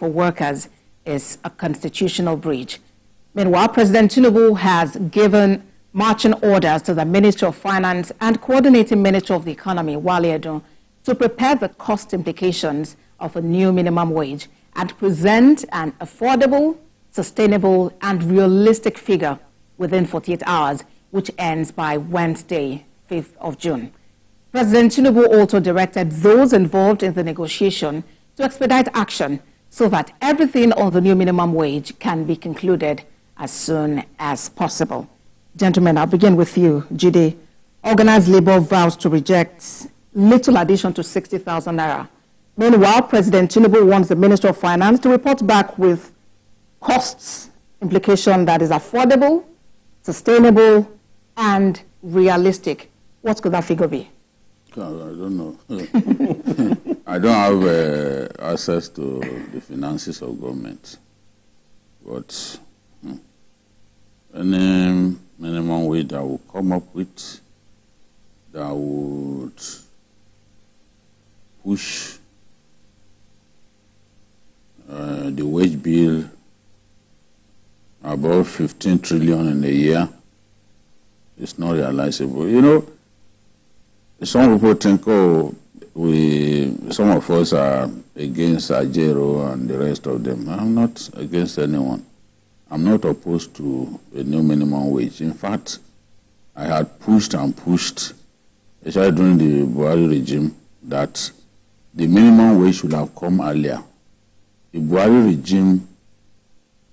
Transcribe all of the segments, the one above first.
for workers is a constitutional breach. Meanwhile, President Tinubu has given marching orders to the Ministry of Finance and Coordinating Minister of the Economy, Wale Edun, to prepare the cost implications of a new minimum wage and present an affordable, sustainable, and realistic figure within 48 hours, which ends by Wednesday, 5th of June. President Tinubu also directed those involved in the negotiation to expedite action so that everything on the new minimum wage can be concluded as soon as possible. Gentlemen, I'll begin with you. Jide, organized labor vows to reject little addition to 60,000 naira. Meanwhile, President Tinubu wants the Minister of Finance to report back with costs implication that is affordable, sustainable, and realistic. What could that figure be? I don't know. I don't have access to the finances of government. But any minimum wage that will come up with that would push the wage bill above 15 trillion in a year is not realizable. You know, some people think, oh, some of us are against Ajero and the rest of them. I'm not against anyone. I'm not opposed to a new minimum wage. In fact, I had pushed and pushed, especially during the Buhari regime, that the minimum wage should have come earlier. The Buhari regime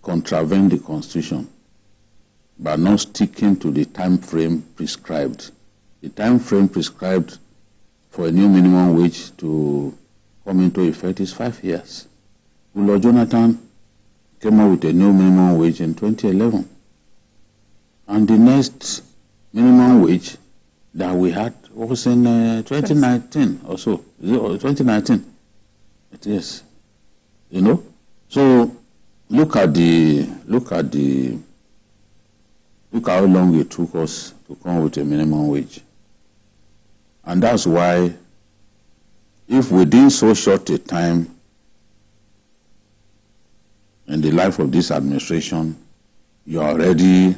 contravened the Constitution by not sticking to the time frame prescribed. The time frame prescribed for a new minimum wage to come into effect is 5 years. Lord Jonathan came up with a new minimum wage in 2011. And the next minimum wage that we had was in 2019 or so. 2019. It is. You know? So look how long it took us to come with a minimum wage. And that's why, if within so short a time in the life of this administration, you are already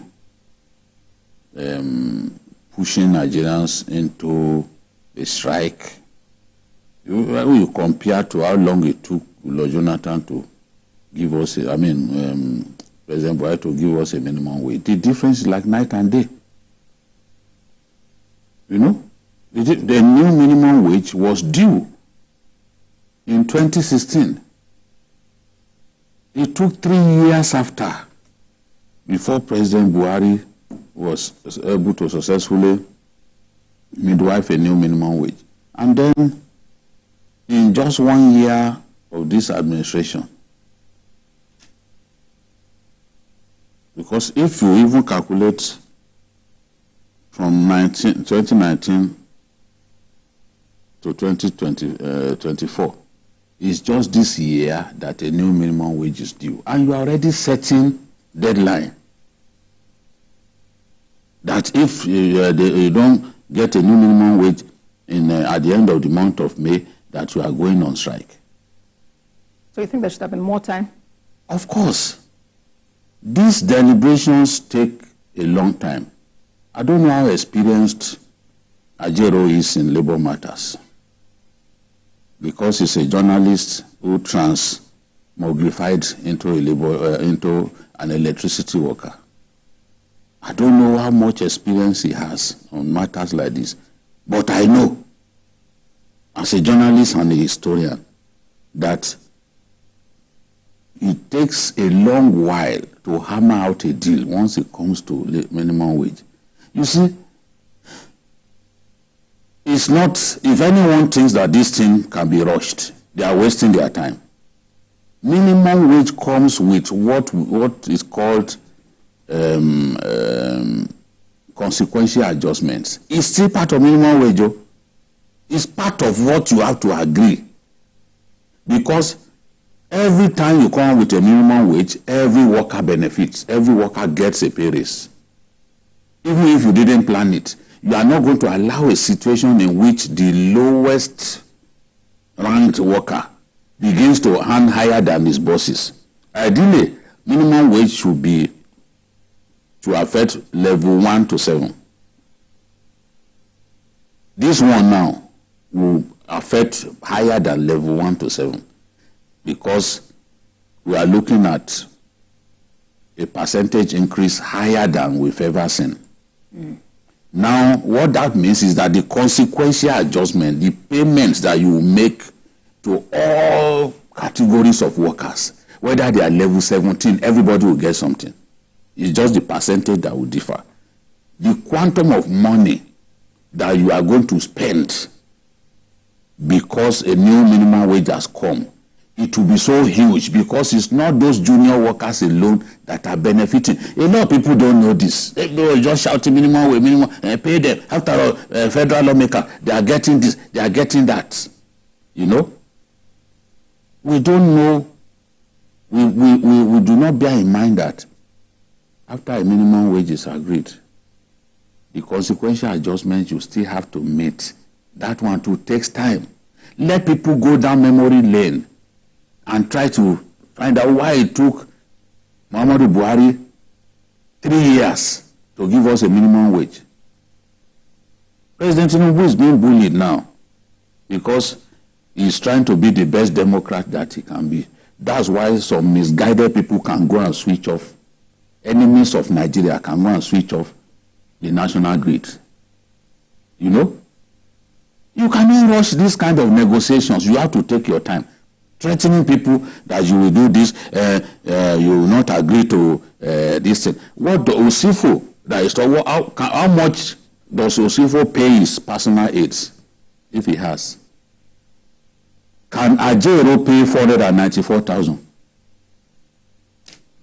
pushing Nigerians into a strike, you compare to how long it took Lord Jonathan to give us, President Buhari to give us a minimum wage. The difference is like night and day. You know? The new minimum wage was due in 2016. It took 3 years after before President Buhari was able to successfully midwife a new minimum wage. And then, in just 1 year of this administration, because if you even calculate from 2019 to 2024, it's just this year that a new minimum wage is due. And you are already setting deadline that if you don't get a new minimum wage at the end of the month of May, that you are going on strike. So you think there should have been more time? Of course. These deliberations take a long time. I don't know how experienced Ajero is in labor matters, because he's a journalist who transmogrified into an electricity worker. I don't know how much experience he has on matters like this, but I know, as a journalist and a historian, that it takes a long while to hammer out a deal once it comes to minimum wage. You see, it's not, if anyone thinks that this thing can be rushed, they are wasting their time. Minimum wage comes with what is called consequential adjustments. It's still part of minimum wage. It's part of what you have to agree. Because every time you come with a minimum wage, every worker benefits. Every worker gets a pay raise. Even if you didn't plan it, you are not going to allow a situation in which the lowest ranked worker begins to earn higher than his bosses. Ideally, minimum wage should be to affect level 1 to 7. This one now will affect higher than level 1 to 7 because we are looking at a percentage increase higher than we've ever seen. Now, what that means is that the consequential adjustment, the payments that you make to all categories of workers, whether they are level 17, everybody will get something. It's just the percentage that will differ. The quantum of money that you are going to spend because a new minimum wage has come, it will be so huge because it's not those junior workers alone that are benefiting. A lot of people don't know this. They are just shouting minimum wage, minimum, pay them. After all, federal lawmaker, they are getting this, they are getting that. You know? We don't know, we do not bear in mind that after a minimum wage is agreed, the consequential adjustments you still have to meet. That one too takes time. Let people go down memory lane and try to find out why it took Muhammadu Buhari 3 years to give us a minimum wage. President Tinubu is being bullied now because he's trying to be the best Democrat that he can be. That's why some misguided people can go and switch off. Enemies of Nigeria can go and switch off the national grid. You know? You cannot rush this kind of negotiations. You have to take your time. Threatening people that you will do this, you will not agree to this thing. What the Osifo, that is, how much does Osifo pay his personal aides, if he has? Can Ajero pay 494,000?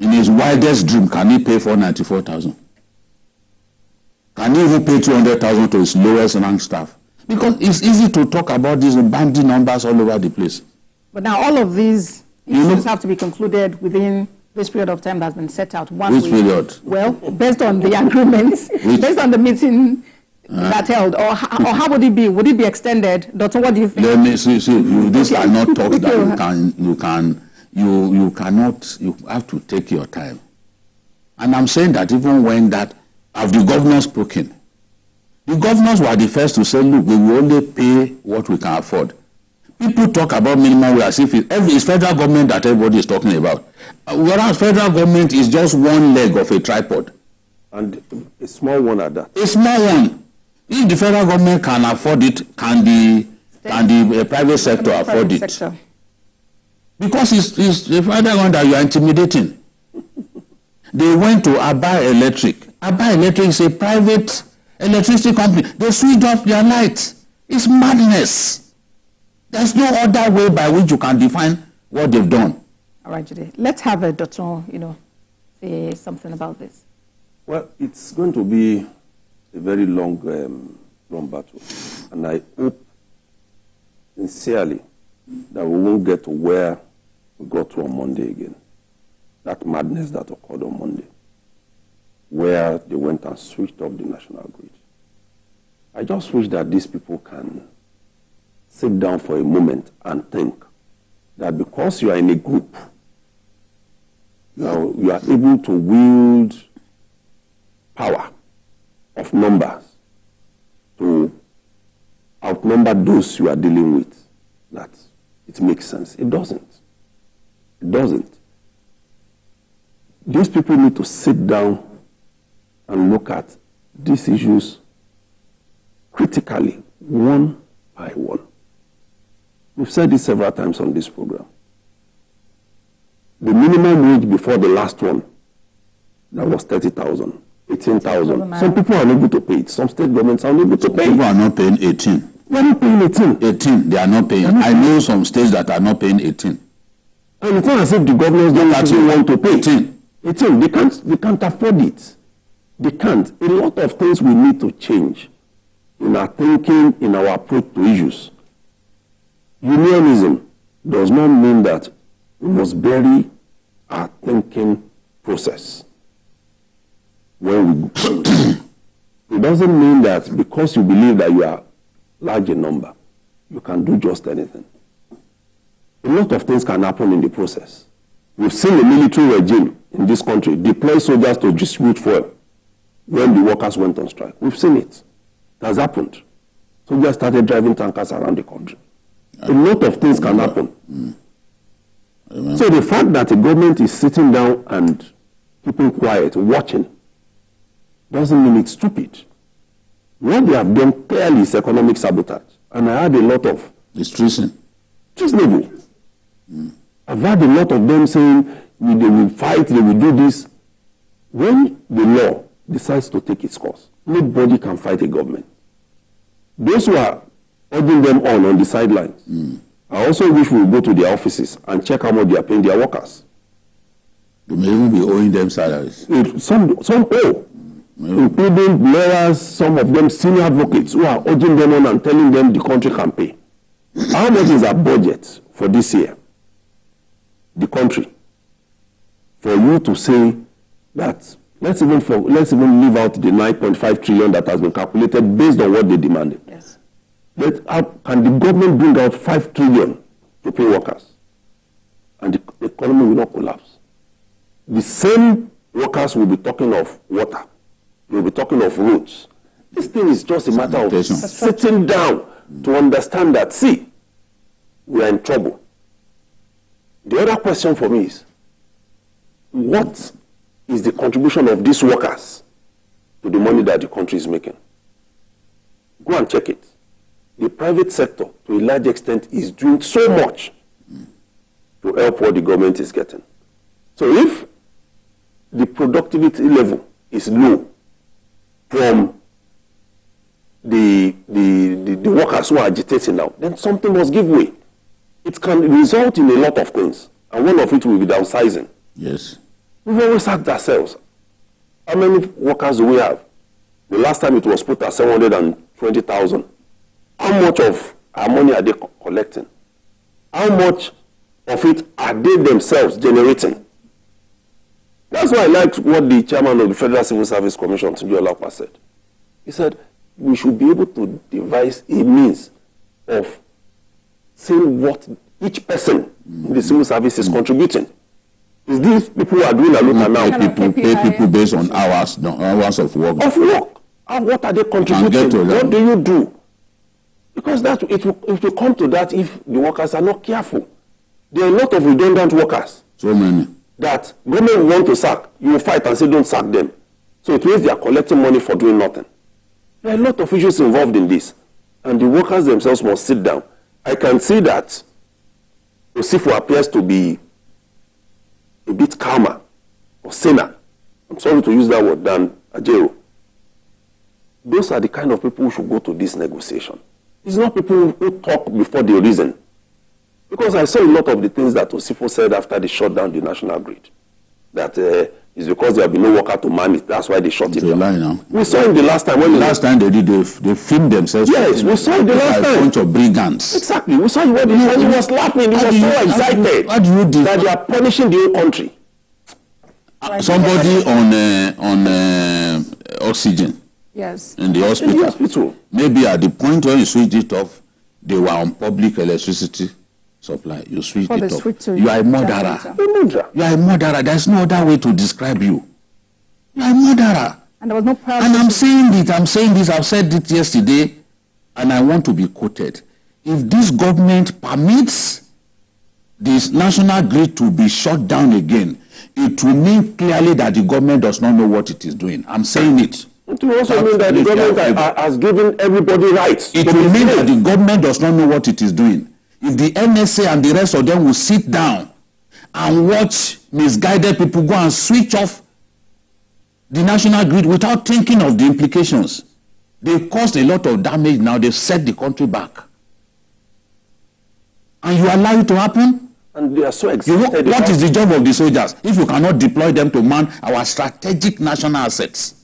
In his wildest dream, can he pay 494,000? Can he even pay 200,000 to his lowest ranked staff? Because it's easy to talk about these bandy numbers all over the place. But now all of these issues have to be concluded within this period of time that's been set out. Which period? Well, based on the agreements, based on the meeting that held, or how would it be? Would it be extended? Doctor, what do you think? Let me see. These are not talks that you cannot. You have to take your time. And I'm saying that even when that, have the governors spoken? The governors were the first to say, look, we will only pay what we can afford. People talk about minimum wage as if it's federal government that everybody is talking about. Whereas federal government is just one leg of a tripod. And a small one at that. A small one. If the federal government can afford it, can the private sector afford it? Because it's the federal one that you are intimidating. They went to Aba Electric. Aba Electric is a private electricity company. They switched off their lights. It's madness. There's no other way by which you can define what they've done. All right, Judy. Let's have a doctor, say something about this. Well, it's going to be a very long battle. And I hope sincerely that we won't get to where we got to on Monday again. That madness that occurred on Monday, where they went and switched off the national grid. I just wish that these people can sit down for a moment and think that because you are in a group, you are able to wield power of numbers to outnumber those you are dealing with, that it makes sense. It doesn't. It doesn't. These people need to sit down and look at these issues critically, one by one. We've said this several times on this program. The minimum wage before the last one, that was 30,000, 18,000. Some people are unable to pay it. Some state governments are unable to pay it. People are not paying 18. They are not paying 18. 18, they are not paying. I know some states that are not paying 18. And it's not as if the governors don't actually want to pay 18. 18, they can't afford it. They can't. A lot of things we need to change in our thinking, in our approach to issues. Unionism does not mean that we must bury our thinking process. When we it doesn't mean that because you believe that you are large in number, you can do just anything. a lot of things can happen in the process. We've seen a military regime in this country deploy soldiers to distribute fuel when the workers went on strike. We've seen it. It has happened. Soldiers started driving tankers around the country. A lot of things can happen. So the fact that the government is sitting down and keeping quiet, watching, doesn't mean it's stupid. What they have done clearly is economic sabotage. And I had a lot of... It's treason. Treasonable. I've had a lot of them saying they will fight, they will do this. When the law decides to take its course, nobody can fight a government. Those who are urging them on the sidelines, I also wish we would go to their offices and check how much they are paying their workers. You may even be owing them salaries. Some owe, including lawyers, some of them senior advocates who are urging them on and telling them the country can pay. How much is our budget for this year? The country. For you to say that, let's even leave out the 9.5 trillion that has been calculated based on what they demanded. Yes. But how can the government bring out 5 trillion to pay workers? And the economy will not collapse. The same workers will be talking of water. They will be talking of roads. This thing is just a matter of sitting down to understand that, see, we are in trouble. The other question for me is, what is the contribution of these workers to the money that the country is making? Go and check it. The private sector, to a large extent, is doing so much to help what the government is getting. So if the productivity level is low from the workers who are agitating now, then something must give way. It can result in a lot of things, and one of it will be downsizing. Yes. We've always asked ourselves, how many workers do we have? The last time it was put at 720,000. How much of our money are they collecting? How much of it are they themselves generating? That's why I liked what the chairman of the Federal Civil Service Commission, Tunji Olapa, said. He said, we should be able to devise a means of seeing what each person in the civil service is contributing. Is these people who are doing a lot now? People pay people based on hours of work. Of work. And what are they contributing? What do you do? Because it will come to that if the workers are not careful. There are a lot of redundant workers. So many. That government will want to sack. You will fight and say don't sack them. So it means they are collecting money for doing nothing. There are a lot of issues involved in this. And the workers themselves must sit down. I can see that Osifo appears to be a bit calmer or saner. I'm sorry to use that word than Ajero. Those are the kind of people who should go to this negotiation. It's not people who talk before they reason. Because I saw a lot of the things that Osifo said after they shut down the national grid. That it's because there have been no worker to man it. That's why they shut it down. We saw him the last time. Last time they did, they filmed themselves. Yes, we saw it the last time. A bunch of brigands. Exactly. We saw him when he was laughing. He was so excited that they are punishing the whole country. Somebody on oxygen. Yes. In the hospital. Maybe at the point when you switch it off, they were on public electricity supply. You switch it off. You are a murderer. You are a murderer. There's no other way to describe you. You are a murderer. And there was no problem. And I'm saying this. I've said it yesterday, and I want to be quoted. If this government permits this national grid to be shut down again, it will mean clearly that the government does not know what it is doing. I'm saying it. It will also mean that the government has given everybody rights. It will mean that the government does not know what it is doing. If the NSA and the rest of them will sit down and watch misguided people go and switch off the national grid without thinking of the implications, they've caused a lot of damage now. They've set the country back. And you allow it to happen? And they are so excited. What is the job of the soldiers if you cannot deploy them to man our strategic national assets?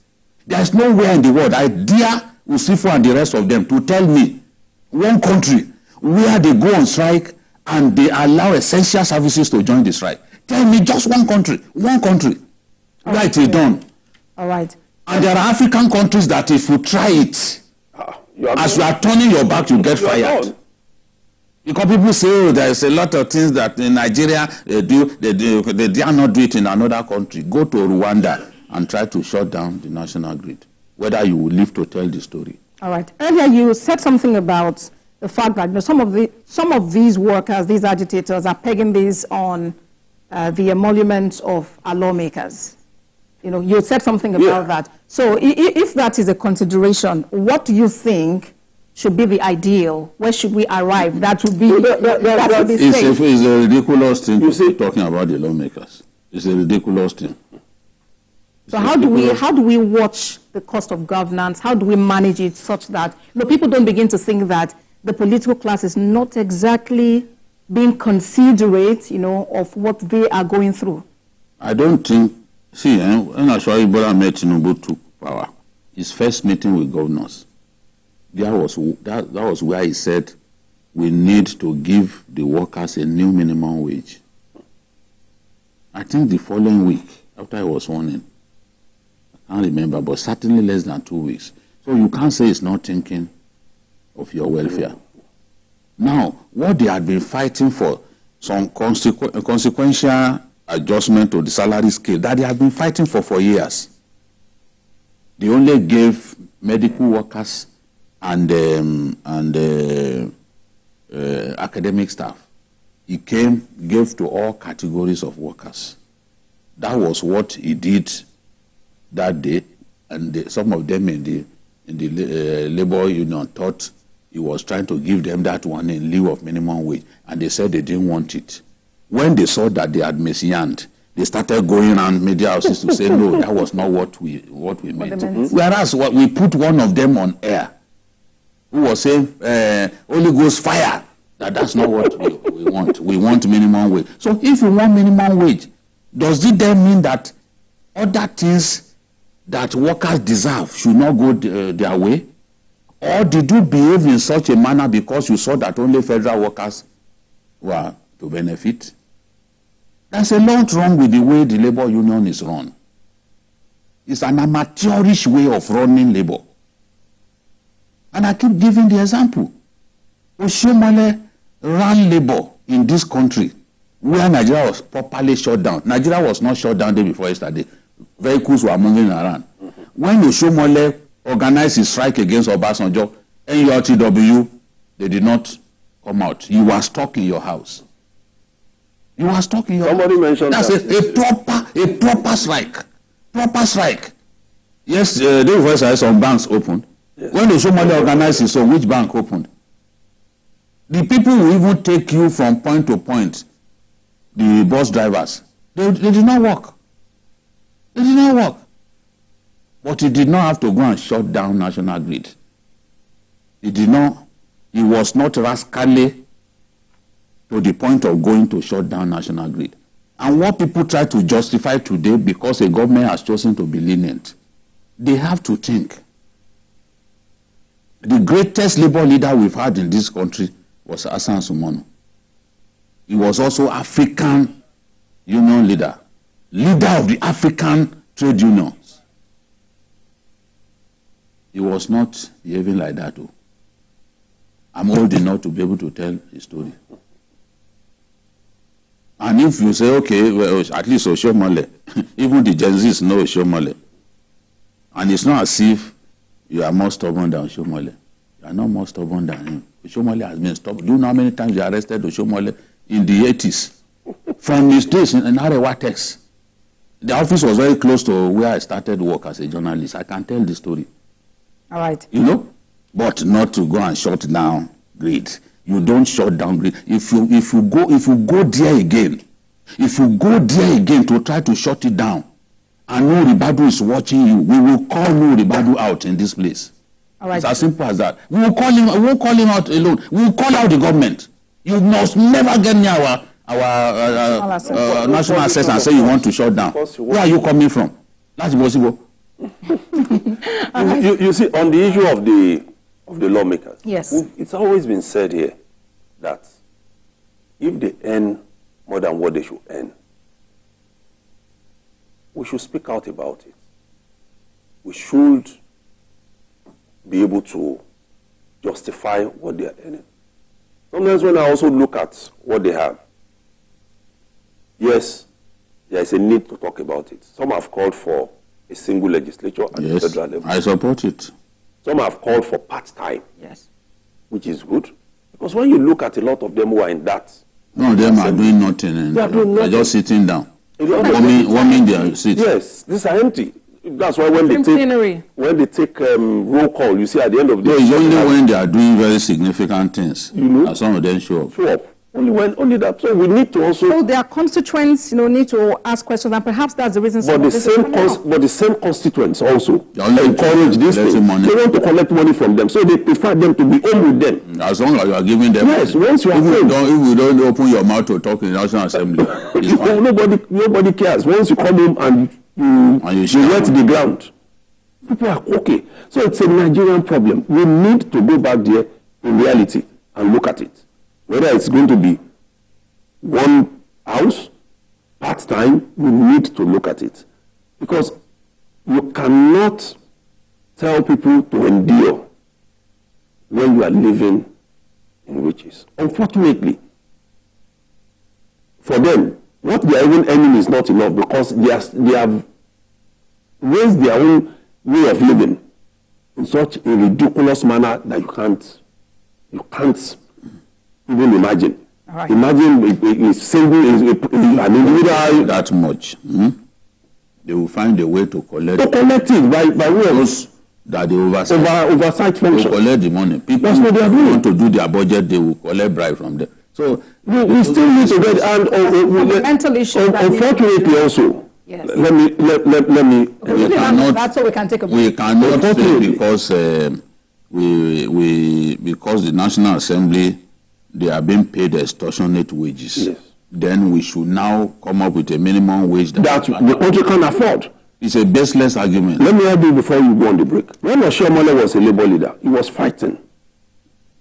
There is nowhere in the world, I dare Osifo and the rest of them to tell me one country where they go on strike and they allow essential services to join the strike. Tell me just one country where it is done. All right. And there are African countries that if you try it, as you are turning your back, you get fired. Because people say, oh, there's a lot of things that in Nigeria they dare not do it in another country. Go to Rwanda and try to shut down the national grid, whether you will live to tell the story. All right. Earlier you said something about the fact that some of these workers, these agitators, are pegging this on the emoluments of our lawmakers. You said something about that. So if that is a consideration, what do you think should be the ideal? Where should we arrive? That would be, safe. It's a ridiculous thing to be talking about the lawmakers. It's a ridiculous thing. So how do we watch the cost of governance? How do we manage it such that people don't begin to think that the political class is not exactly being considerate, of what they are going through? I don't think. See, when Ashwari Bola met Tinubu took power, his first meeting with governors, that was where he said, we need to give the workers a new minimum wage. I think the following week, after I was sworn in, I can't remember, but certainly less than 2 weeks. So you can't say it's not thinking of your welfare. Now, what they had been fighting for, some consequential adjustment to the salary scale, that they have been fighting for years. They only gave medical workers and academic staff. He gave to all categories of workers. That was what he did that day, and some of them in the labor union thought he was trying to give them that one in lieu of minimum wage, and they said they didn't want it. When they saw that they had misyawned, they started going around media houses to say, no, that was not what we meant. Whereas we put one of them on air, who was saying, Holy Ghost fire, that's not what we want. We want minimum wage. So if you want minimum wage, does it then mean that other things that workers deserve should not go their way? Or did you behave in such a manner because you saw that only federal workers were to benefit? There's a lot wrong with the way the labor union is run. It's an amateurish way of running labor. And I keep giving the example. Oshomole ran labor in this country where Nigeria was properly shut down. Nigeria was not shut down the day before yesterday. Vehicles were moving around. When Oshomole organized his strike against Obasanjo, NURTW, they did not come out. You were stuck in your house. You were stuck in your house. Somebody mentioned that's a proper strike. Proper strike. Yes, the voice I some banks opened. Yes. When Oshomole organized his own, which bank opened? The people who even take you from point to point, the bus drivers, they did not work. They did not work. But he did not have to go and shut down national grid. He was not rascally to the point of going to shut down national grid. And what people try to justify today because a government has chosen to be lenient, they have to think. The greatest labor leader we've had in this country was Hassan Sumonu. He was also African union leader of the African trade unions. He was not behaving like that. Too. I'm old enough to be able to tell his story. And if you say, okay, well, at least Oshomole, even the Gen Zs know Oshomole. And it's not as if you are more stubborn than Oshomole. You are not more stubborn than him. Oshomole has been stubborn. Do you know how many times you arrested Oshomole in the 80s? From his days in Arewa Tex. The office was very close to where I started work as a journalist. I can tell the story. All right. You know? But not to go and shut down grid. You don't shut down grid. If you go there again to try to shut it down, and no Ribadu is watching you, we will call no Ribadu out in this place. All right. It's as simple as that. We won't call him out alone. We will call out the government. You must never get near our national assets and say you want to shut down. Where are you coming from? That's possible. You see, on the issue of the lawmakers, yes, it's always been said here that if they earn more than what they should earn, we should speak out about it. We should be able to justify what they are earning. Sometimes when I also look at what they have, yes, there is a need to talk about it. Some have called for a single legislature at the federal level. I support it. Some have called for part-time, yes, which is good. Because when you look at a lot of them who are in that, none of them are doing nothing. And they are doing nothing. They're just sitting down. Warming their seats. Yes, these are empty. That's why when they take roll call, you see at the end of the day. It's only when they are doing very significant things that some of them show up. Only that. So we need to also. So their constituents, need to ask questions, and perhaps that's the reason. But the same constituents also encourage this thing. They want to collect money from them, so they prefer them to be home with them. As long as you are giving them. Yes, once you are home. If you don't open your mouth to talk in the National Assembly, it's fine. Nobody cares. Once you come home and you wet the ground, people are okay. So it's a Nigerian problem. We need to go back there in reality and look at it. Whether it's going to be one house, part-time, we need to look at it. Because you cannot tell people to endure when you are living in riches. Unfortunately, for them, what they are even earning is not enough because they have raised their own way of living in such a ridiculous manner that you can't even imagine. Right. Imagine a single an individual that much. They will find a way to collect it by way of those that they oversight function. They collect the money. People That's what they are doing. Want to do their budget, they will collect bribe from them. So we still need to get and mental issue. Unfortunately, also. Yes. Let me. That's what we can take a break. We cannot say because because the National Assembly, they are being paid extortionate wages. Yes. Then we should now come up with a minimum wage that the country can afford. It's a baseless argument. Let me add you before you go on the break. When Oshiomhole was a labor leader, he was fighting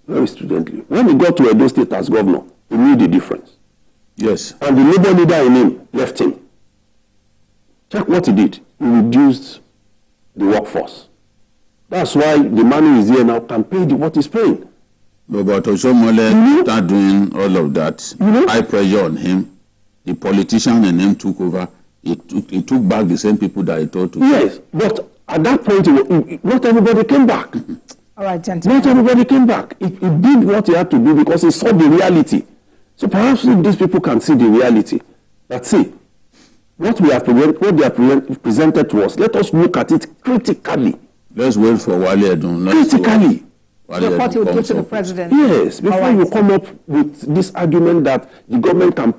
very stringently. When he got to Edo State as governor, he knew the difference. Yes. And the labor leader in him left him. Check what he did. He reduced the workforce. That's why the man who is here now can pay what he's paying. But Oshiomhole started doing all of that. High pressure on him. The politician in him took over. He took back the same people that he told to. Yes, but at that point, not everybody came back. All right, gentlemen. Not everybody came back. He did what he had to do because he saw the reality. So perhaps if these people can see the reality, let's see what they have presented to us. Let us look at it critically. Let's wait for Wale Edun. Critically. What he would do to the president. Yes, before you come up with this argument that the government can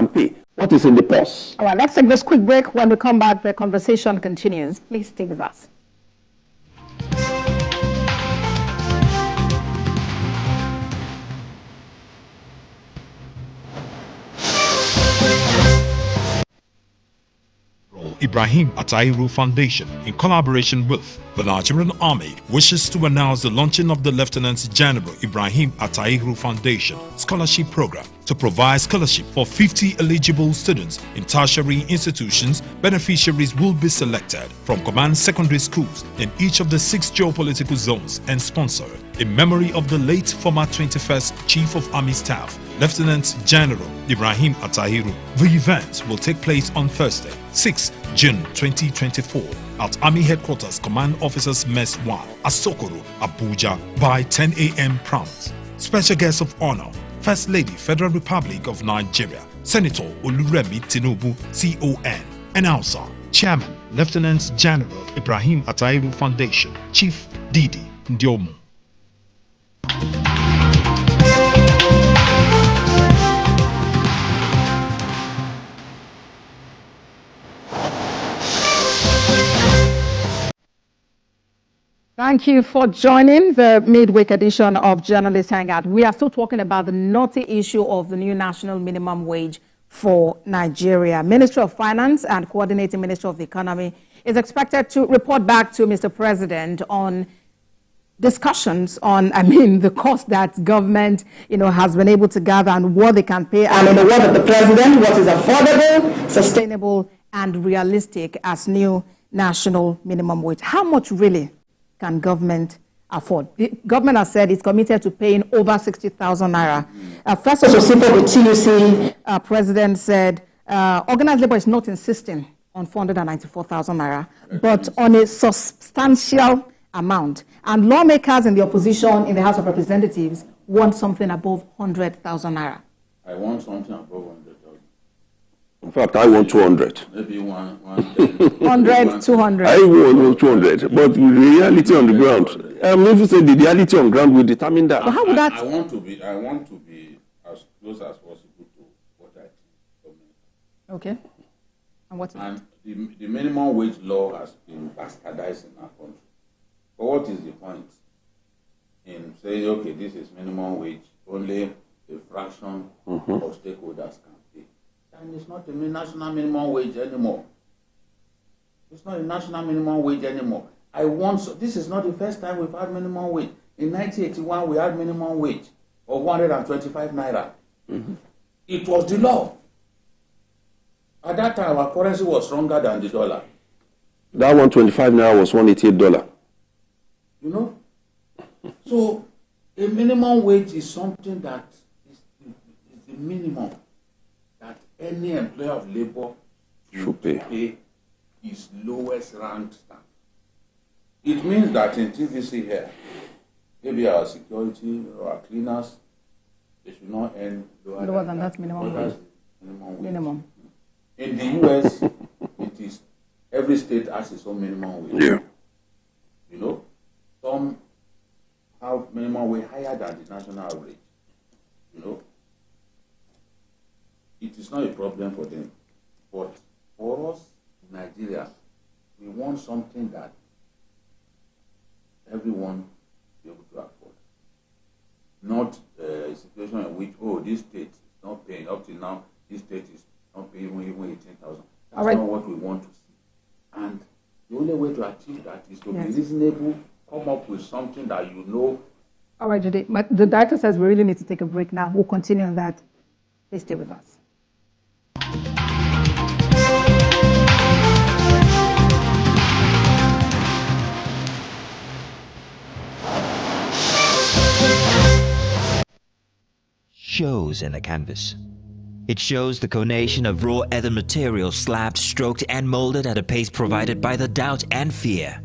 pay, What is in the purse? All right, let's take this quick break. When we come back, the conversation continues. Please stay with us. Ibrahim Atahiru Foundation, in collaboration with the Nigerian Army, wishes to announce the launching of the Lieutenant General Ibrahim Atahiru Foundation Scholarship Program to provide scholarship for 50 eligible students in tertiary institutions. Beneficiaries will be selected from command secondary schools in each of the 6 geopolitical zones and sponsored in memory of the late former 21st Chief of Army Staff, Lieutenant General Ibrahim Atahiru. The event will take place on Thursday, 6 June 2024 at Army Headquarters Command Officers Mess 1, Asokoro, Abuja by 10 a.m. prompt. Special guest of honor, First Lady, Federal Republic of Nigeria, Senator Oluremi Tinubu, CON. Announcer, Chairman, Lieutenant General Ibrahim Atahiru Foundation, Chief Didi Ndiomu. Thank you for joining the midweek edition of Journalist Hangout. We are still talking about the knotty issue of the new national minimum wage for Nigeria. Ministry of Finance and Coordinating Ministry of the Economy is expected to report back to Mr. President on discussions on, the cost that government, has been able to gather and what they can pay. And in the word of the President, what is affordable, sustainable, and realistic as new national minimum wage. How much really can government afford. The government has said it's committed to paying over 60,000 naira. First of all, the TVC president said organized labor is not insisting on 494,000 naira, but on a substantial amount. And lawmakers in the opposition in the House of Representatives want something above 100,000 naira. I want something above 100,000. In fact, I want 200. Maybe 100, 200. I want 200, but the reality on the ground. If say the reality on the ground will determine that. But how would that? I want to be as close as possible to what I think. Okay. And what's it? And the minimum wage law has been bastardized in our country. But what is the point in saying, okay, this is minimum wage, only a fraction of stakeholders can pay? And it's not a national minimum wage anymore. It's not a national minimum wage anymore. This is not the first time we've had minimum wage. In 1981, we had minimum wage of 125 naira. It was the law. At that time, our currency was stronger than the dollar. That 125 naira was $188. You know? So, a minimum wage is something that is the minimum that any employer of labor should pay his lowest ranked staff. It means that in TVC here, maybe our security or our cleaners, they should not earn lower than that minimum wage. Minimum. In the US, it is every state has its own minimum wage. Yeah. You know, some have minimum wage higher than the national average. You know, it is not a problem for them, but for us in Nigeria, we want something that everyone be able to afford. Not a situation in which, this state is not paying up till now. This state is not paying even 18,000. That's not what we want to see. And the only way to achieve that is to be reasonable, come up with something that you know. All right, Judy. The director says we really need to take a break now. We'll continue on that. Please stay with us. Shows in the canvas. It shows the conation of raw earthen material slabbed, stroked and molded at a pace provided by the doubt and fear.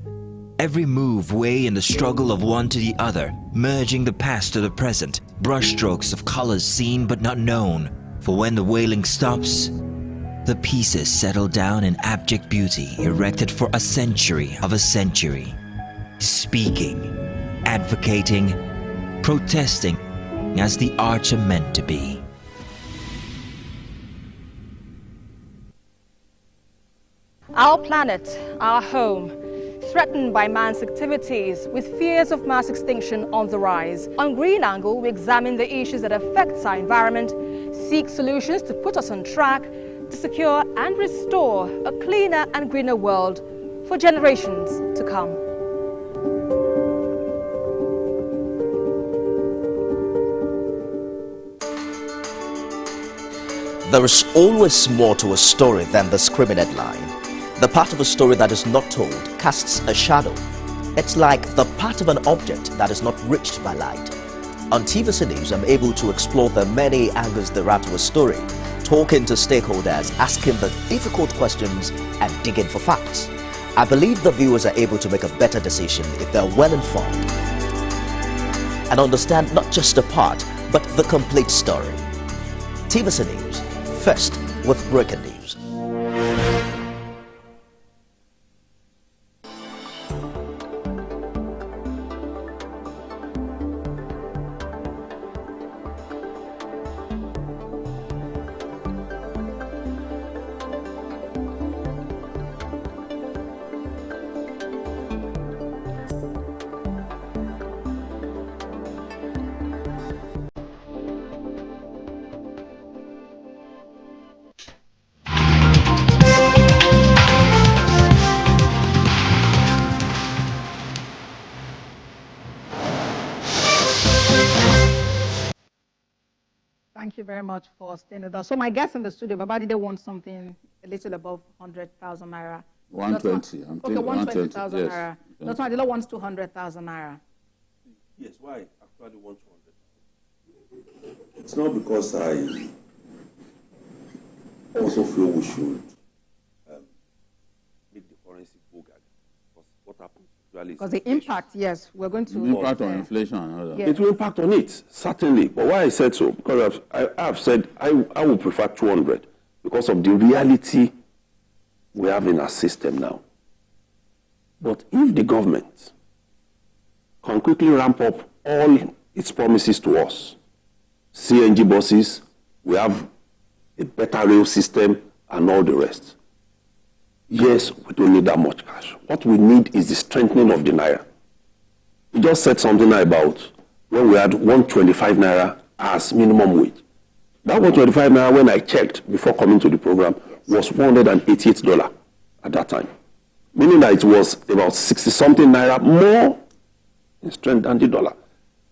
Every move way in the struggle of one to the other, merging the past to the present, brushstrokes of colors seen but not known. For when the wailing stops, the pieces settle down in abject beauty erected for a century of a century. Speaking, advocating, protesting as the arts are meant to be. Our planet, our home, threatened by man's activities with fears of mass extinction on the rise. On Green Angle, we examine the issues that affect our environment, seek solutions to put us on track to secure and restore a cleaner and greener world for generations to come. There is always more to a story than the screaming headline. The part of a story that is not told casts a shadow. It's like the part of an object that is not reached by light. On TVC News, I'm able to explore the many angles there are to a story, talking to stakeholders, asking the difficult questions and digging for facts. I believe the viewers are able to make a better decision if they're well informed and understand not just a part, but the complete story. TVC News, first with breaking news. Thank you very much for staying with us. So my guest in the studio, Babadi, wants something a little above 100,000 naira. 120. Okay, 120,000 yes. naira. Dr. Adilo wants 200,000 naira. Yes, why I actually want 200. It's not because I also feel we should make the currency go gaga. Because what happens usually is Because the impact, yes, we're going to... The impact on inflation and all that. Yeah. It will impact on it, certainly. But why I said so, because I've said I would prefer 200 because of the reality we have in our system now. But if the government can quickly ramp up all its promises to us, CNG buses, we have a better rail system and all the rest. Yes, we don't need that much cash. What we need is the strengthening of the naira. You just said something about when we had 125 naira as minimum wage. That 125 naira, when I checked before coming to the program, was $188 at that time. Meaning that it was about 60-something naira more in strength than the dollar.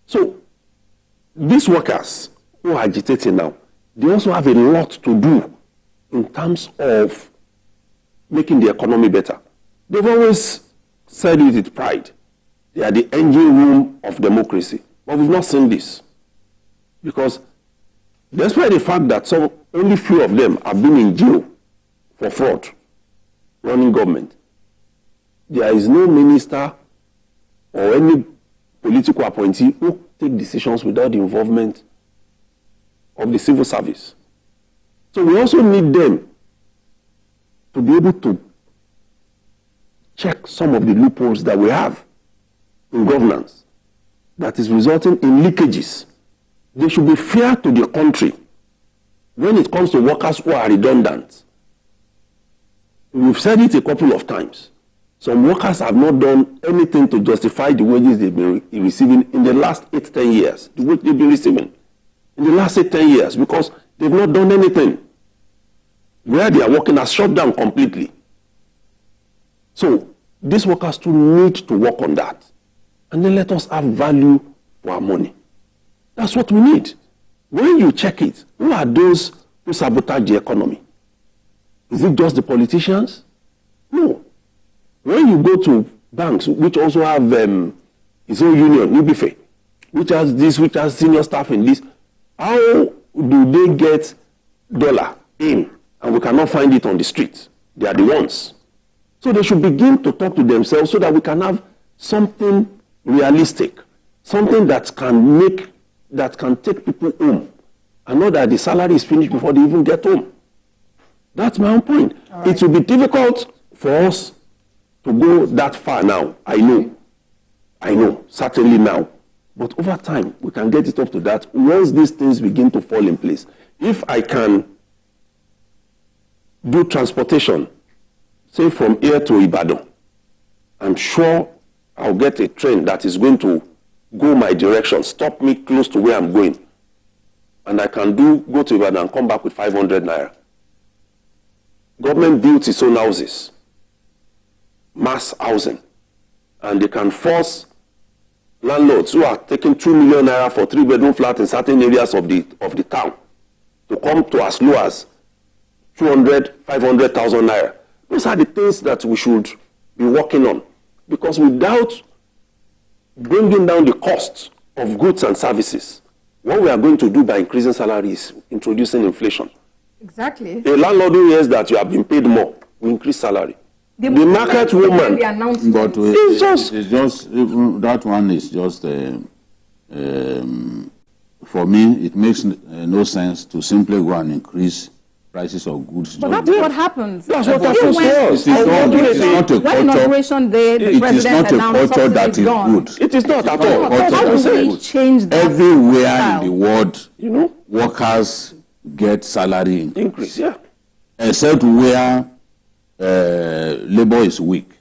So these workers who are agitating now, they also have a lot to do in terms of making the economy better. They've always said it with pride. They are the engine room of democracy. But we've not seen this. Because despite the fact that only few of them have been in jail for fraud, running government, there is no minister or any political appointee who take decisions without the involvement of the civil service. So we also need them to be able to check some of the loopholes that we have in governance that is resulting in leakages. They should be fair to the country when it comes to workers who are redundant. We've said it a couple of times. Some workers have not done anything to justify the wages they've been receiving in the last 8-10 years. The wage they've been receiving in the last 8-10 years because they've not done anything. Where they are working has shut down completely. So these workers too need to work on that. And then let us have value for our money. That's what we need. When you check it, who are those who sabotage the economy? Is it just the politicians? No. When you go to banks, which also have its own union, UBFE, which has this, which has senior staff in this, how do they get dollar in and we cannot find it on the streets? They are the ones. So they should begin to talk to themselves so that we can have something realistic, something that can take people home, and not that the salary is finished before they even get home. That's my own point. Right. It will be difficult for us to go that far now. I know, certainly now. But over time, we can get it up to that once these things begin to fall in place. If I can do transportation, say from here to Ibadan, I'm sure I'll get a train that is going to go my direction, stop me close to where I'm going. And I can go to Ibadan and come back with 500 naira. Government built its own houses, mass housing, and they can force landlords who are taking 2 million naira for 3-bedroom flat in certain areas of the town to come to as low as 200, 500,000 naira. Those are the things that we should be working on, because without bringing down the costs of goods and services, what we are going to do by increasing salaries, introducing inflation. Exactly. A landlord who hears that you have been paid more will increase salary. The market woman. But it's just that one is just for me. It makes no sense to simply go and increase prices of goods. But that's what happens. That's what happens to us. It's not a culture. Inauguration day, the president announced culture that is good. It is not at all. How do we change that? Everywhere in the world, workers get salary increase. Yeah. Except where labor is weak.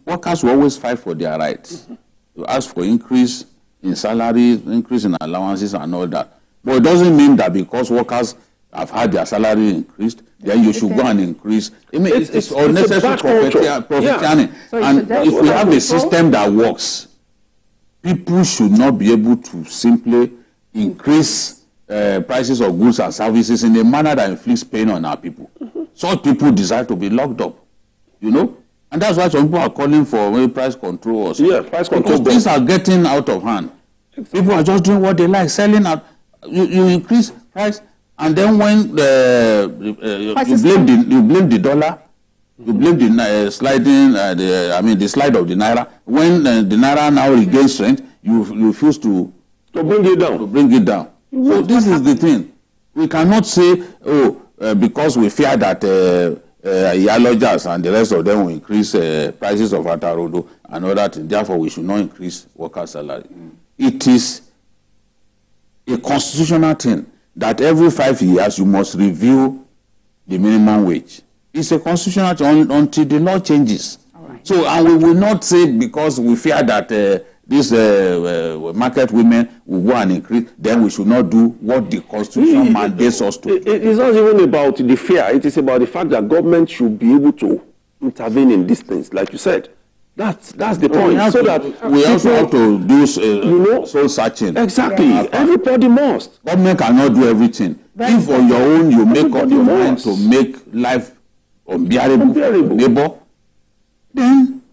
Workers will always fight for their rights. You ask for increase in salaries, increase in allowances and all that. But it doesn't mean that because workers have had their salary increased, then you should go and increase. I mean, it's unnecessary profiteering. So and if we have a system that works, people should not be able to simply increase prices of goods and services in a manner that inflicts pain on our people. Such people desire to be locked up, And that's why some people are calling for maybe price control or something. Yeah, price control. Because things are getting out of hand. Exactly. People are just doing what they like, selling out. You increase price, and then when you blame the dollar, you blame the sliding, the slide of the naira. When the naira now regains strength, you refuse to bring it down. So this is the thing. We cannot say, because we fear that Yalojas and the rest of them will increase prices of Atarodo and all that, therefore we should not increase worker salary. It is a constitutional thing that every 5 years you must review the minimum wage. It's a constitutional thing until the law changes. Right. So, and we will not say because we fear that these market women will go and increase, then we should not do what the Constitution mandates us to do. It's not even about the fear. It is about the fact that government should be able to intervene in these things, like you said. That's the point. So that we also have to do soul searching. Exactly. Yeah. Everybody must. Government cannot do everything. If on your own you make up your mind to make life unbearable for your neighbor, then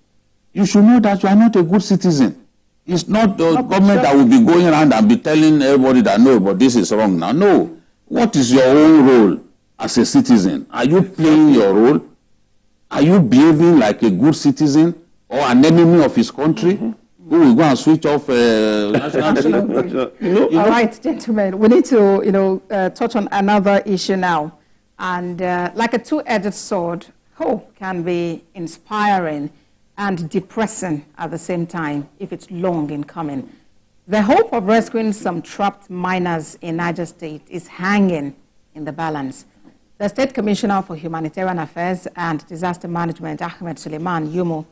you should know that you are not a good citizen. It's not the government that will be going around and be telling everybody that no, but this is wrong now. No. What is your own role as a citizen? Are you playing your role? Are you behaving like a good citizen or an enemy of his country? Who will go and switch off national? All right, gentlemen, we need to touch on another issue now. And like a two-edged sword, hope can be inspiring and depressing at the same time if it's long in coming. The hope of rescuing some trapped miners in Niger State is hanging in the balance. The State Commissioner for Humanitarian Affairs and Disaster Management, Ahmed Suleiman Yumo,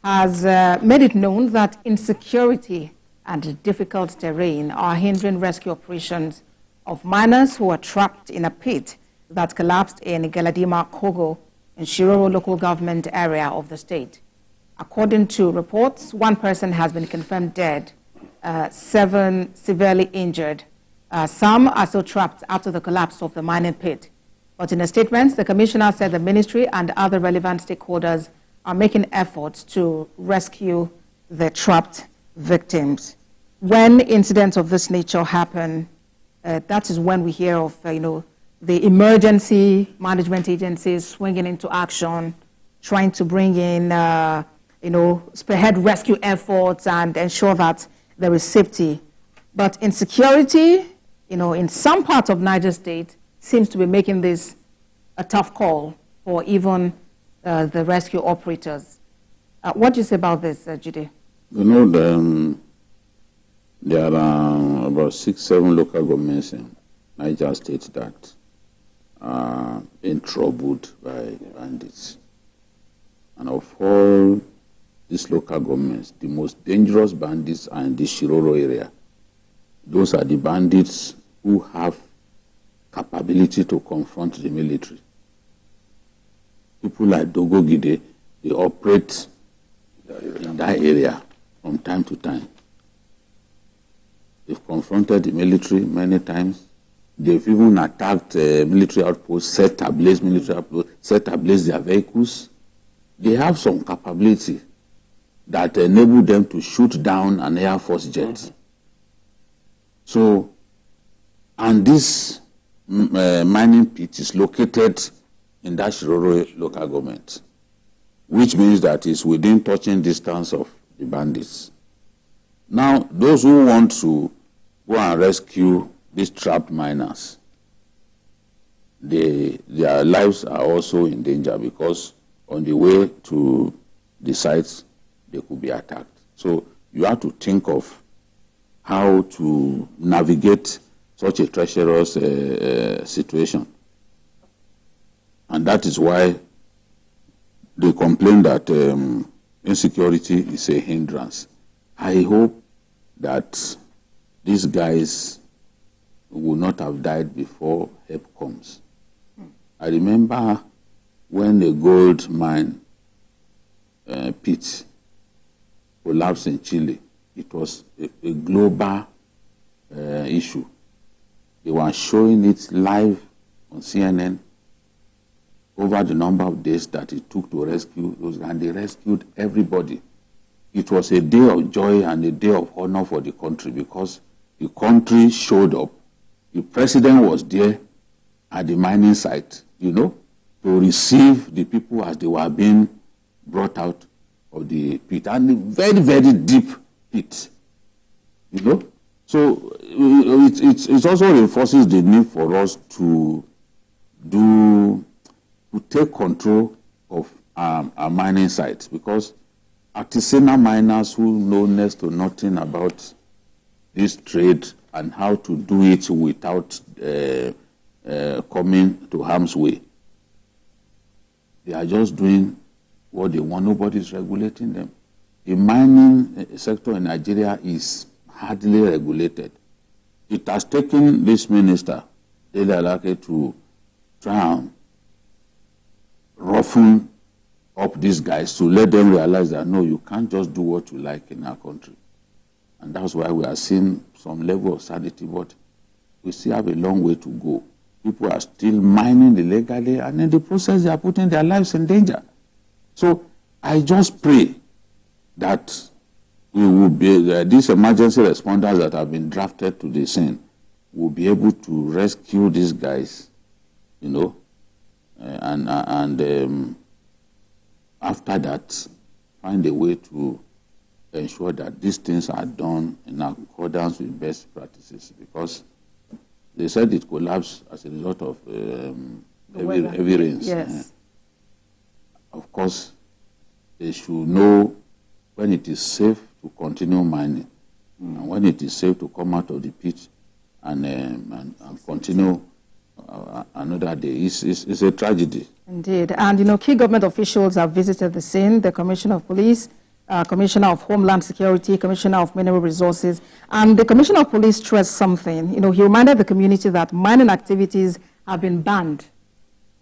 has made it known that insecurity and difficult terrain are hindering rescue operations of miners who are trapped in a pit that collapsed in Galadima, Kogo, in Shiroro local government area of the state. According to reports, one person has been confirmed dead, 7 severely injured. Some are still trapped after the collapse of the mining pit. But in a statement, the commissioner said the ministry and other relevant stakeholders are making efforts to rescue the trapped victims. When incidents of this nature happen, that is when we hear of, the emergency management agencies swinging into action, trying to bring in, spearhead rescue efforts and ensure that there is safety. But insecurity, in some parts of Niger State seems to be making this a tough call for even the rescue operators. What do you say about this, Judy? There are about 6-7 local governments in Niger State that are being troubled by bandits. And of all these local governments, the most dangerous bandits are in the Shiroro area. Those are the bandits who have capability to confront the military. People like Dogo Gide, they operate in that area from time to time. They've confronted the military many times. They've even attacked military outposts, set ablaze military outposts, set ablaze their vehicles. They have some capability that enable them to shoot down an Air Force jet. So, and this mining pit is located in that Shiroro local government, which means that it's within touching distance of the bandits. Now, those who want to go and rescue these trapped miners, their lives are also in danger because on the way to the sites, they could be attacked. So you have to think of how to navigate such a treacherous situation. And that is why they complain that insecurity is a hindrance. I hope that these guys will not have died before help comes. I remember when a gold mine pit collapsed in Chile, it was a global issue. They were showing it live on CNN. over the number of days that it took to rescue those, and they rescued everybody. It was a day of joy and a day of honor for the country because the country showed up. The president was there at the mining site, to receive the people as they were being brought out of the pit, and a very, very deep pit, So it also reinforces the need for us to take control of our mining sites, because artisanal miners who know next to nothing about this trade and how to do it without coming to harm's way, they are just doing what they want. Nobody is regulating them. The mining sector in Nigeria is hardly regulated. It has taken this minister, Dele Alake, to try and roughen up these guys to let them realize that, no, you can't just do what you like in our country. And that's why we are seeing some level of sanity, but we still have a long way to go. People are still mining illegally, and in the process, they are putting their lives in danger. So I just pray that we will be, these emergency responders that have been drafted to the scene will be able to rescue these guys, and after that, find a way to ensure that these things are done in accordance with best practices, because they said it collapsed as a result of heavy rains. Yes. Of course, they should know when it is safe to continue mining, and when it is safe to come out of the pit and continue another day. It's a tragedy. Indeed. And, key government officials have visited the scene, the Commissioner of Police, Commissioner of Homeland Security, Commissioner of Mineral Resources, and the Commissioner of Police stressed something. He reminded the community that mining activities have been banned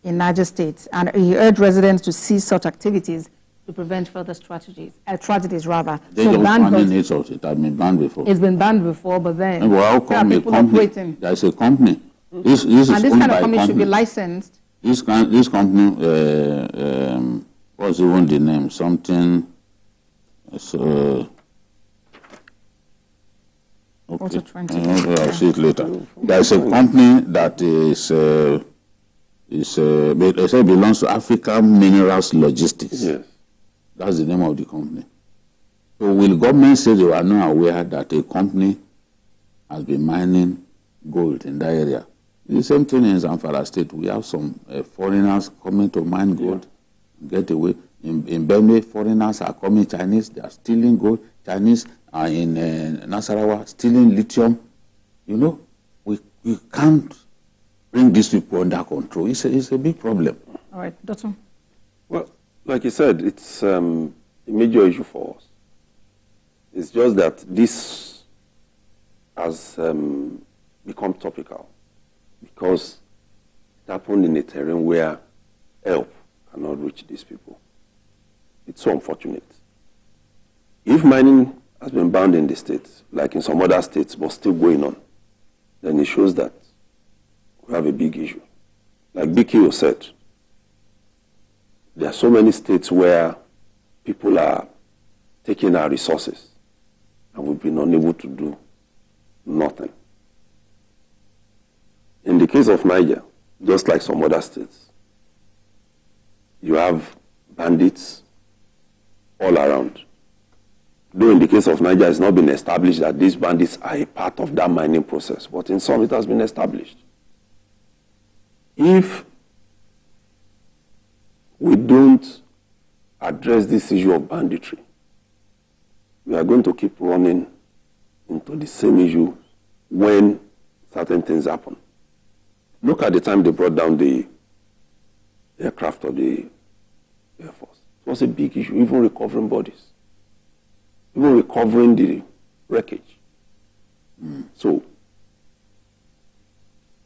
in Niger State, and he urged residents to cease such activities to prevent further tragedies. They so banning it, so it has been banned before. It's been banned before, but then how come people operating? There's a company. This and is this owned kind of by company should be licensed. This company, what's even the name? Something. So. Okay. I'll see it later. There's a company that they say belongs to African Minerals Logistics. Yes. That's the name of the company. So will government say they were not aware that a company has been mining gold in that area? The same thing in Zamfara State. We have some foreigners coming to mine gold, get away. In Benue, foreigners are coming, Chinese, they are stealing gold. Chinese are in Nasarawa, stealing lithium. We can't bring these people under control. It's a big problem. All right, Doctor. Well, like you said, it's a major issue for us. It's just that this has become topical because it happened in a terrain where help cannot reach these people. It's so unfortunate. If mining has been banned in the states, like in some other states, but still going on, then it shows that we have a big issue. Like BKO said, there are so many states where people are taking our resources and we've been unable to do nothing. In the case of Niger, just like some other states, you have bandits all around. Though in the case of Niger, it's not been established that these bandits are a part of that mining process, but in some it has been established. If we don't address this issue of banditry, we are going to keep running into the same issue when certain things happen. Look at the time they brought down the aircraft of the Air Force. It was a big issue, even recovering bodies, even recovering the wreckage. So,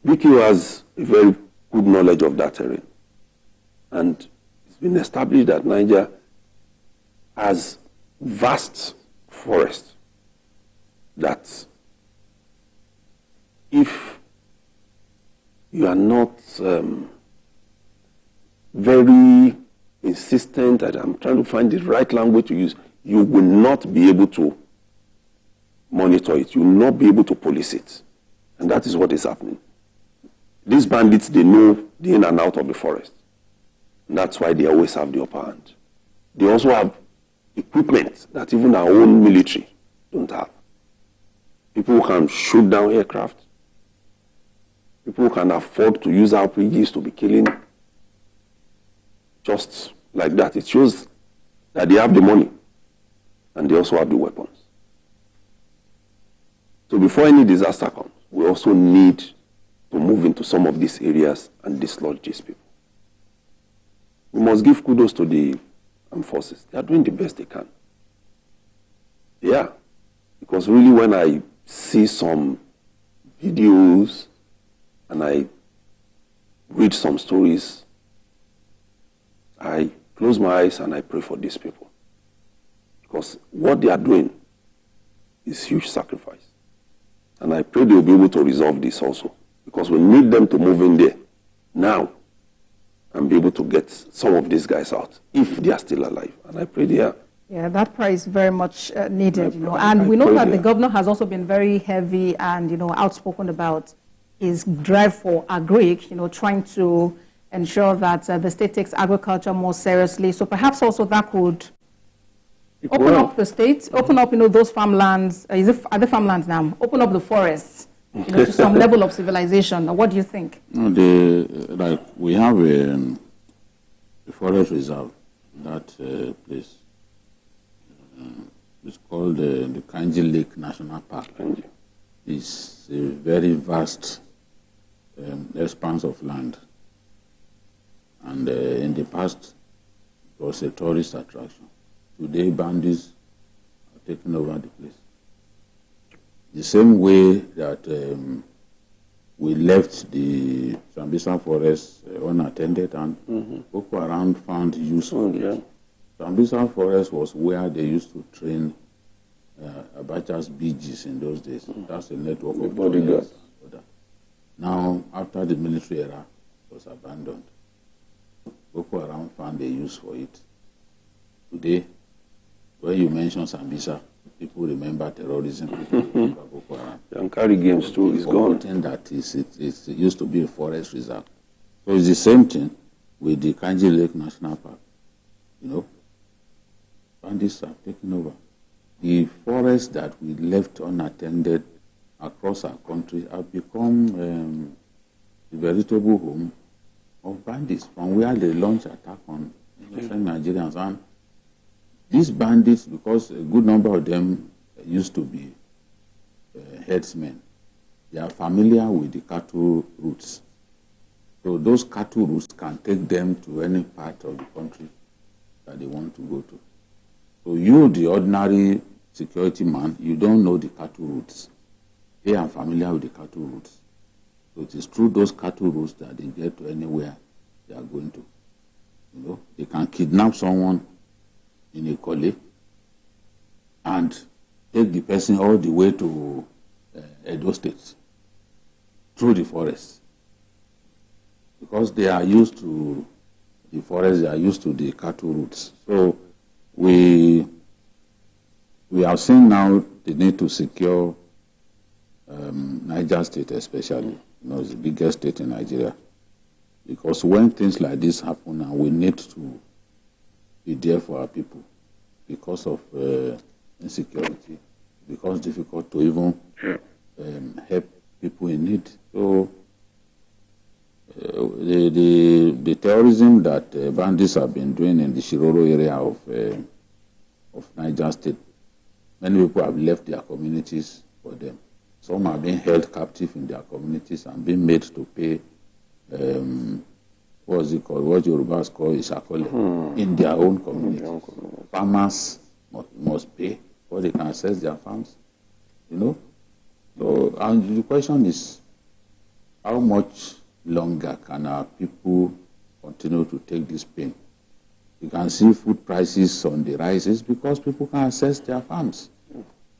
BQ has a very good knowledge of that terrain. And it's been established that Niger has vast forests that if you are not very insistent, and I'm trying to find the right language to use, you will not be able to monitor it. You will not be able to police it. And that is what is happening. These bandits, they know the in and out of the forest. And that's why they always have the upper hand. They also have equipment that even our own military don't have. People who can shoot down aircraft. People who can afford to use RPGs to be killing. Just like that. It shows that they have the money and they also have the weapons. So before any disaster comes, we also need to move into some of these areas and dislodge these people. We must give kudos to the armed forces. They are doing the best they can. Yeah. Because really when I see some videos and I read some stories, I close my eyes and I pray for these people. Because what they are doing is huge sacrifice. And I pray they will be able to resolve this also. Because we need them to move in there now and be able to get some of these guys out if they are still alive. And I pray they are. Yeah, that prayer is very much needed, And we know that the governor has also been very heavy and, outspoken about his drive for agric, trying to ensure that the state takes agriculture more seriously. So perhaps also that could open up the state, open up, those farmlands. Are they farmlands now? Open up the forests, to some level of civilization. What do you think? We have a forest reserve, that place. It's called the Kanji Lake National Park. It's a very vast expanse of land. And in the past, it was a tourist attraction. Today, bandits are taking over the place. The same way that we left the Sambisa forest unattended and Boko Haram found use for it. Sambisa forest was where they used to train Abacha's BGs in those days. That's a network of bodyguards. Now, after the military era, it was abandoned. Boko Haram found a use for it. Today, when you mention Sambisa, people remember terrorism, people remember Boko Haram. Yankari Games too is gone. That it used to be a forest reserve. So it's the same thing with the Kanji Lake National Park. Bandits have taken over. The forests that we left unattended across our country have become a veritable home of bandits, from where they launch attack on innocent Nigerians. And these bandits, because a good number of them used to be herdsmen, they are familiar with the cattle routes. So those cattle routes can take them to any part of the country that they want to go to. So you, the ordinary security man, you don't know the cattle routes. They are familiar with the cattle routes. So it is through those cattle routes that they get to anywhere they are going to. They can kidnap someone in a collie and take the person all the way to Edo State through the forest. Because they are used to the forest, they are used to the cattle routes. So we are seeing now the need to secure Niger State especially. It's the biggest state in Nigeria. Because when things like this happen, and we need to be there for our people because of insecurity, because it's difficult to even help people in need. So the terrorism that bandits have been doing in the Shiroro area of Niger State, many people have left their communities for them. Some are being held captive in their communities and being made to pay, what Yorubas call Isakole, in their own community. Farmers must pay before they can access their farms, So, and the question is, how much longer can our people continue to take this pain? You can see food prices on the rises because people can access their farms.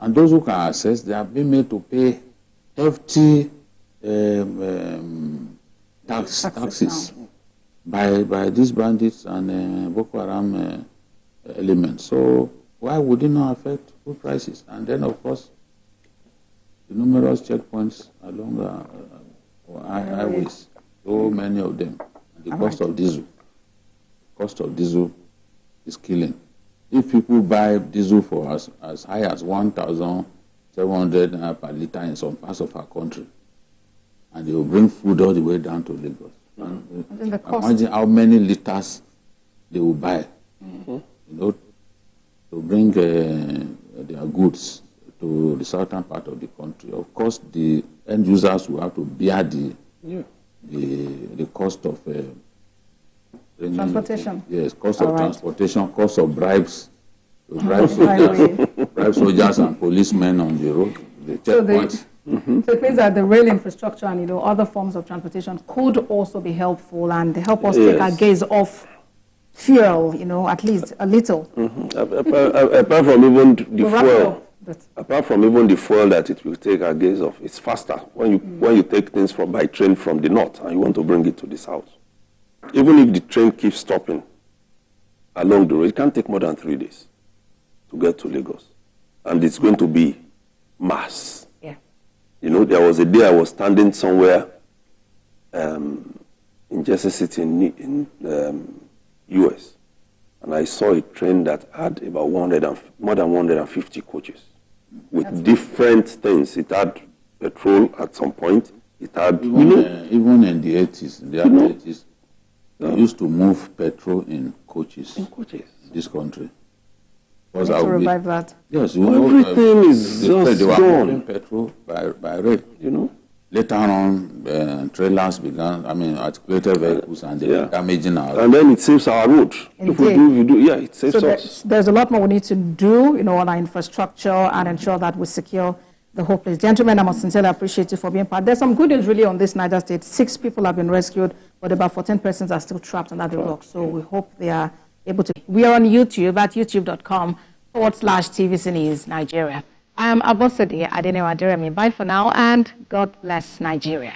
And those who can access, they have been made to pay hefty taxes. by these bandits and Boko Haram elements. So why would it not affect food prices? And then, of course, the numerous checkpoints along highways, so many of them, and the cost of diesel. Cost of diesel is killing. If people buy diesel for as high as 1,700 per litre in some parts of our country, and they will bring food all the way down to Lagos. Imagine how many liters they will buy, you know, to bring their goods to the southern part of the country. Of course, the end users will have to bear the cost of transportation. Yes, cost of transportation, cost of bribes, bribe soldiers and policemen on the road, the checkpoints. So it means that the rail infrastructure and other forms of transportation could also be helpful and help us take our gaze off fuel, at least a little. Apart from even the fuel. Apart from even the fuel that it will take our gaze off, it's faster when you take things by train from the north and you want to bring it to the south. Even if the train keeps stopping along the road, it can't take more than 3 days to get to Lagos. And it's going to be mass. Yeah. There was a day I was standing somewhere in Jersey City in US, and I saw a train that had about more than 150 coaches with different things. It had petrol at some point. It had even in the 80s, in the early 80s, they used to move petrol in coaches. In this country. To revive that. Yes, everything is just they were gone. moving petrol by rail. Later on, trailers began. Articulated vehicles, and they were damaging our. And then it saves our road. If we do, it saves us. There's a lot more we need to do, on our infrastructure and ensure that we secure the whole place. Gentlemen, I must sincerely appreciate you for being part. There's some good news really on this Niger State. 6 people have been rescued, but about 14 persons are still trapped under the rock. So we hope they are able to. We are on YouTube at youtube.com/TVC News Nigeria. I am Abosede Adenewa Deremi. Bye for now, and God bless Nigeria.